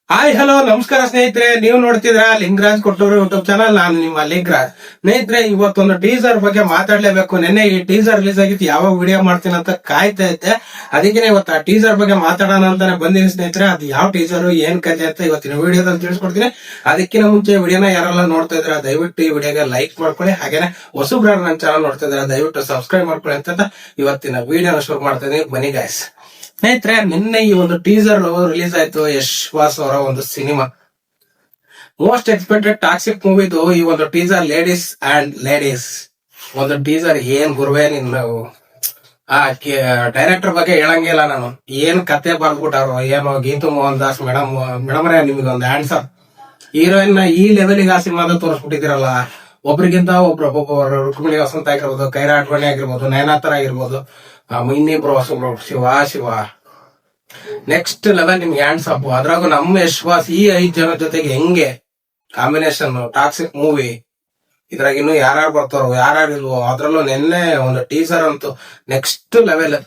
Hi hello ನಮಸ್ಕಾರ ಸ್ನೇಹಿತರೆ, ನೀವು ನೋಡ್ತಿದ್ರ ಲಿಂಗರಾಜ್ ಕೊಟ್ಟೂರು ಯೂಟ್ಯೂಬ್ ಚಾನಲ್. ನಾನು ನಿಮ್ಮ ಲಿಂಗರಾಜ್. ಸ್ನೇಹಿತರೆ, ಇವತ್ತೊಂದು ಟೀಸರ್ ಬಗ್ಗೆ ಮಾತಾಡ್ಲೇಬೇಕು. ನಿನ್ನೆ ಈ ಟೀಸರ್ ರಿಲೀಸ್ ಆಗಿತ್ತು, ಯಾವಾಗ ವಿಡಿಯೋ ಮಾಡ್ತೀನಿ ಅಂತ ಕಾಯ್ತಾ ಇದ್ದೆ. ಅದಕ್ಕೆ ಇವತ್ತು ಆ ಟೀಸರ್ ಬಗ್ಗೆ ಮಾತಾಡೋಣ ಅಂತಾನೆ ಬಂದಿನಿ ಸ್ನೇಹಿತರೆ. ಅದು ಯಾವ ಟೀಸರ್, ಏನ್ ಕಥೆ ಅಂತ ಇವತ್ತಿನ ವಿಡಿಯೋದಲ್ಲಿ ತಿಳಿಸ್ಕೊಡ್ತೀನಿ. ಅದಕ್ಕಿಂತ ಮುಂಚೆ ವಿಡಿಯೋನ ಯಾರೆಲ್ಲ ನೋಡ್ತಾ ಇದ್ರ ದಯವಿಟ್ಟು ಈ ವಿಡಿಯೋಗೆ ಲೈಕ್ ಮಾಡ್ಕೊಳ್ಳಿ. ಹಾಗೇನೆ ಹೊಸಬ್ರು ನನ್ನ ಚಾನಲ್ ನೋಡ್ತಾ ಇದ್ರ ದಯವಿಟ್ಟು ಸಬ್ಸ್ಕ್ರೈಬ್ ಮಾಡ್ಕೊಳ್ಳಿ ಅಂತ ಇವತ್ತಿನ ವಿಡಿಯೋನ ಶುರು ಮಾಡ್ತಾ ಇದೀನಿ. ಬನ್ನಿ ಗಾಯ್ಸ್. ಸ್ನೇಹಿತರೆ, ನಿನ್ನೆ ಈ ಒಂದು ಟೀಸರ್ ರಿಲೀಸ್ ಆಯ್ತು. ಯಶ್ ವಾಸ್ ಅವರ ಒಂದು ಸಿನಿಮಾ, ಮೋಸ್ಟ್ ಎಕ್ಸ್ಪೆಕ್ಟೆಡ್ ಟಾಕ್ಸಿಕ್ ಮೂವಿದು ಈ ಒಂದು ಟೀಸರ್. ಲೇಡೀಸ್ ಒಂದು ಟೀಸರ್ ಏನ್ ಗುರುವೇ ನಾವು ಆ ಡೈರೆಕ್ಟರ್ ಬಗ್ಗೆ ಹೇಳಂಗಿಲ್ಲ ನಾನು. ಏನ್ ಕತೆ ಬರ್ದ್ಬಿಟ್ಟಾರು, ಏನೋ ಗೀತು ಮೋಹನ್ ದಾಸ್ ಮೇಡಮ್ರೇ ನಿಮ್ಗೆ ಒಂದು ಆನ್ಸರ್. ಹೀರೋಯಿನ್ ಈ ಲೆವೆಲ್ಗೆ ಆ ಸಿನಿಮಾದ ತೋರಿಸ್ಬಿಟ್ಟಿದಿರಲ್ಲ. ಒಬ್ರಿಗಿಂತ ಒಬ್ಬರು ರುಕ್ಮಿಣಿ ವಸಂತ ಆಗಿರ್ಬೋದು, ಕೈರಾ ಅಡ್ವಾಣಿ ಆಗಿರ್ಬೋದು, ನಯನಾಥರ್ ಆಗಿರ್ಬೋದು, ಇನ್ನಿಬ್ರು ಶಿವ ನೆಕ್ಸ್ಟ್ ಲೆವೆಲ್. ನಿಮ್ಗೆ ಹ್ಯಾಂಡ್ಸ್ ಅಪ್. ಅದ್ರಾಗು ನಮ್ಮ ಯಶ್ವಾಸ್ ಈ 5 ಜನ ಜೊತೆಗೆ ಹೆಂಗೆ ಕಾಂಬಿನೇಷನ್ ಟಾಕ್ಸಿಕ್ ಮೂವಿ. ಇದ್ರಾಗ ಇನ್ನು ಯಾರ್ಯಾರು ಬರ್ತಾರೋ ಯಾರ್ಯಾರು ಇಲ್ವೋ. ಅದ್ರಲ್ಲೂ ನಿನ್ನೆ ಒಂದು ಟೀಸರ್ ಅಂತೂ ನೆಕ್ಸ್ಟ್ ಲೆವೆಲ್.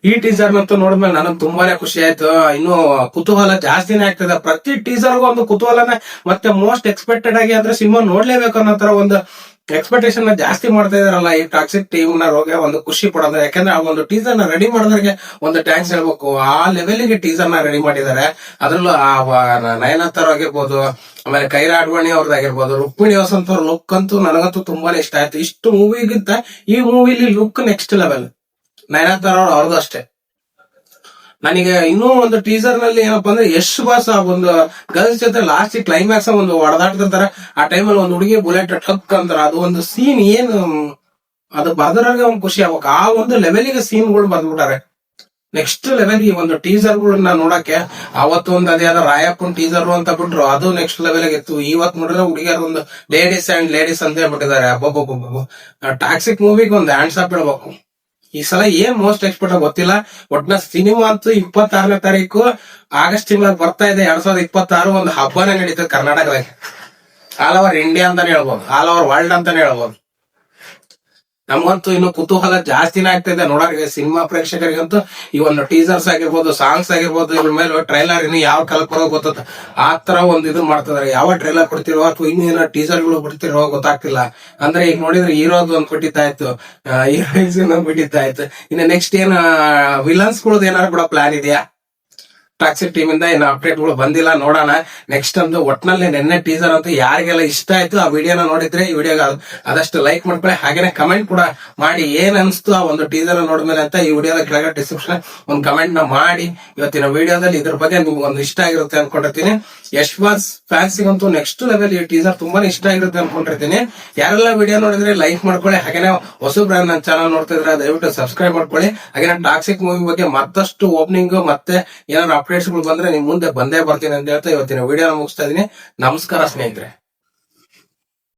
ಈ ಟೀಸರ್ ನಂತೂ ನೋಡಿದ್ಮೇಲೆ ನನಗೆ ತುಂಬಾನೇ ಖುಷಿ ಆಯ್ತು. ಇನ್ನು ಕುತೂಹಲ ಜಾಸ್ತಿನೇ ಆಗ್ತದೆ. ಪ್ರತಿ ಟೀಸರ್ಗೂ ಒಂದು ಕುತೂಹಲನೇ. ಮತ್ತೆ ಮೋಸ್ಟ್ ಎಕ್ಸ್ಪೆಕ್ಟೆಡ್ ಆಗಿ ಅಂದ್ರೆ ಸಿನಿಮಾ ನೋಡ್ಲೇಬೇಕು ಅನ್ನೋ ತರ ಒಂದು ಎಕ್ಸ್ಪೆಕ್ಟೇಷನ್ ಜಾಸ್ತಿ ಮಾಡ್ತಾ ಇದಾರಲ್ಲ ಈ ಟಾಕ್ಸಿಕ್ ಟೀಮ್ ನವರಿಗೆ. ಒಂದು ಖುಷಿ ಪಡೋದು. ಯಾಕಂದ್ರೆ ಆ ಒಂದು ಟೀಸರ್ ನ ರೆಡಿ ಮಾಡೋದ್ರಿಗೆ ಒಂದು ಟ್ಯಾಂಕ್ಸ್ ಹೇಳ್ಬೇಕು. ಆ ಲೆವೆಲ್ಗೆ ಟೀಸರ್ ನ ರೆಡಿ ಮಾಡಿದ್ದಾರೆ. ಅದ್ರಲ್ಲೂ ನಯನತಾರ್ ಆಗಿರ್ಬೋದು, ಆಮೇಲೆ ಕೈರಾ ಅಡ್ವಾಣಿ ಅವ್ರದ್ದಾಗಿರ್ಬೋದು, ರುಕ್ಮಿಣಿ ವಸಂತ್ ಅವ್ರ ಲುಕ್ ಅಂತೂ ನನಗಂತೂ ತುಂಬಾನೇ ಇಷ್ಟ ಆಯ್ತು. ಇಷ್ಟು ಮೂವಿಗಿಂತ ಈ ಮೂವಿಲಿ ಲುಕ್ ನೆಕ್ಸ್ಟ್ ಲೆವೆಲ್. ನಯನತಾರ್ ಅವ್ರದ್ದು ಅಷ್ಟೇ. ನನಗೆ ಇನ್ನೂ ಒಂದು ಟೀಸರ್ ನಲ್ಲಿ ಏನಪ್ಪಾ ಅಂದ್ರೆ ಯಶ್ ಬಾಸ್ ಒಂದು ಗರ್ಲ್ಸ್ ಜೊತೆ ಲಾಸ್ಟ್ ಕ್ಲೈಮ್ಯಾಕ್ಸ್ ಒಂದು ಹೊಡೆದಾಡ್ತಿರ್ತಾರೆ. ಆ ಟೈಮಲ್ಲಿ ಒಂದು ಹುಡುಗಿ ಬುಲೆಟ್ ಟಕ್ ಅಂತಾರ. ಅದು ಒಂದು ಸೀನ್ ಏನು ಅದು ಬರ್ದ್ರಾಗ ಒಂದು ಖುಷಿ ಆಗ್ಬೇಕು. ಆ ಒಂದು ಲೆವೆಲ್ಗೆ ಸೀನ್ಗಳು ಬರ್ದ್ಬಿಟ್ಟಾರೆ. ನೆಕ್ಸ್ಟ್ ಲೆವೆಲ್ ಈ ಒಂದು ಟೀಸರ್ ಗಳನ್ನ ನೋಡಕ್ಕೆ. ಅವತ್ತು ಒಂದು ಅದೇ ರಾಯಪ್ಪನ್ ಟೀಸರ್ ಅಂತ ಬಿಟ್ರು, ಅದು ನೆಕ್ಸ್ಟ್ ಲೆವೆಲ್ ಇತ್ತು. ಇವತ್ತು ನೋಡಿದ್ರೆ ಹುಡುಗಿಯರ್ ಒಂದು ಲೇಡೀಸ್ ಅಂತ ಹೇಳ್ಬಿಟ್ಟಿದ್ದಾರೆ. ಅಬ್ಬಬ್ಬಬ್ಬ. ಟಾಕ್ಸಿಕ್ ಮೂವಿಗೆ ಒಂದು ಹ್ಯಾಂಡ್ಸ್ ಅಪ್ ಇಡ್ಬೇಕು. ಈ ಸಲ ಏನ್ ಮೋಸ್ಟ್ ಎಕ್ಸ್ಪೆಕ್ಟ್ ಗೊತ್ತಿಲ್ಲ. ಒಟ್ನ ಸಿನಿಮಾ ಅಂತೂ 26ನೇ ತಾರೀಕು ಆಗಸ್ಟ್ ತಿಂಗಳಲ್ಲಿ ಬರ್ತಾ ಇದೆ 2026. ಒಂದು ಹಬ್ಬನೇ ನಡೀತದೆ ಕರ್ನಾಟಕದಾಗ. ಆಲ್ ಓವರ್ ಇಂಡಿಯಾ ಅಂತಾನೆ ಹೇಳ್ಬೋದು, ಆಲ್ ಓವರ್ ವರ್ಲ್ಡ್ ಅಂತಾನೆ ಹೇಳ್ಬೋದು. ನಮ್ಗಂತೂ ಇನ್ನು ಕುತೂಹಲ ಜಾಸ್ತಿನೇ ಆಗ್ತಿದೆ ನೋಡೋರಿಗೆ. ಸಿನಿಮಾ ಪ್ರೇಕ್ಷಕರಿಗಂತೂ ಈ ಒಂದು ಟೀಸರ್ಸ್ ಆಗಿರ್ಬೋದು, ಸಾಂಗ್ಸ್ ಆಗಿರ್ಬೋದು, ಇದ್ರ ಮೇಲೆ ಟ್ರೈಲರ್ ಇನ್ನು ಯಾವ ಕಾಲಕ್ಕೆ ಬರೋದು ಗೊತ್ತ. ಆ ತರ ಒಂದು ಇದು ಮಾಡ್ತಿದಾರೆ. ಯಾವ ಟ್ರೈಲರ್ ಕೊಡ್ತಿರೋ ಅಥವಾ ಇನ್ನು ಏನೋ ಟೀಸರ್ ಗಳು ಬಿಡ್ತಿರೋ ಗೊತ್ತಾಗ್ತಿಲ್ಲ. ಅಂದ್ರೆ ಈಗ ನೋಡಿದ್ರೆ ಹೀರೋದು ಒಂದು ಬಿಟ್ಟಿತ್ತಾಯ್ತು, ಹೀರೋಯಿನ್ಸ್ ಒಂದು ಬಿಟ್ಟಿತ್ತಾಯ್ತು. ಇನ್ನು ನೆಕ್ಸ್ಟ್ ಏನ್ ವಿಲನ್ಸ್ ಗಳದ್ದು ಏನಾದ್ರು ಕೂಡ ಪ್ಲಾನ್ ಇದೆಯಾ? ಟಾಕ್ಸಿಕ್ ಟೀಮ್ ಇಂದ ಏನು ಅಪ್ಡೇಟ್ ಗಳು ಬಂದಿಲ್ಲ. ನೋಡೋಣ ನೆಕ್ಸ್ಟ್ ಒಂದು. ಒಟ್ನಲ್ಲಿ ನಿನ್ನೆ ಟೀಸರ್ ಅಂತೂ ಯಾರಿಗೆಲ್ಲ ಇಷ್ಟ ಆಯ್ತು ಆ ವಿಡಿಯೋನ ನೋಡಿದ್ರೆ ಈ ವಿಡಿಯೋಗ ಆದಷ್ಟು ಲೈಕ್ ಮಾಡ್ಕೊಳ್ಳಿ. ಹಾಗೇನೆ ಕಮೆಂಟ್ ಕೂಡ ಮಾಡಿ ಏನ್ ಅನ್ಸ್ತು ಆ ಒಂದು ಟೀಸರ್ ನೋಡಿದ್ಮೇಲೆ ಅಂತ. ಈ ವಿಡಿಯೋದ ಕೆಳಗಡೆ ಡಿಸ್ಕ್ರಿಪ್ಷನ್ ಒಂದು ಕಮೆಂಟ್ ನ ಮಾಡಿ. ಇವತ್ತಿನ ವಿಡಿಯೋದಲ್ಲಿ ಇದ್ರ ಬಗ್ಗೆ ನಿಮ್ಗೆ ಒಂದು ಇಷ್ಟ ಆಗಿರುತ್ತೆ ಅನ್ಕೊಂಡಿರ್ತೀನಿ. ಯಶ್ ಬಾಸ್ ಫ್ಯಾನ್ಸಿಗಂತೂ ನೆಕ್ಸ್ಟ್ ಲೆವೆಲ್ ಈ ಟೀಸರ್ ತುಂಬಾನೇ ಇಷ್ಟ ಆಗಿರುತ್ತೆ ಅನ್ಕೊಂಡಿರ್ತೀನಿ. ಯಾರೆಲ್ಲ ವಿಡಿಯೋ ನೋಡಿದ್ರೆ ಲೈಕ್ ಮಾಡ್ಕೊಳ್ಳಿ. ಹಾಗೇನೆ ಹೊಸಬ್ರು ನನ್ನ ಚಾನಲ್ ನೋಡ್ತಿದ್ರೆ ದಯವಿಟ್ಟು ಸಬ್ಸ್ಕ್ರೈಬ್ ಮಾಡ್ಕೊಳ್ಳಿ. ಹಾಗೇನೆ ಟಾಕ್ಸಿಕ್ ಮೂವಿ ಬಗ್ಗೆ ಮತ್ತಷ್ಟು ಓಪನಿಂಗ್ ಮತ್ತೆ ಏನಾದ್ರು ಅಪ್ಡೇಟ್ಸ್ ಗಳು ಬಂದ್ರೆ ನಿಮ್ ಮುಂದೆ ಬಂದೇ ಬರ್ತೀನಿ ಅಂತ ಹೇಳ್ತಾ ಇವತ್ತಿನ ವಿಡಿಯೋನ ಮುಗಿಸ್ತಾ ಇದೀನಿ. ನಮಸ್ಕಾರ ಸ್ನೇಹಿತರೆ.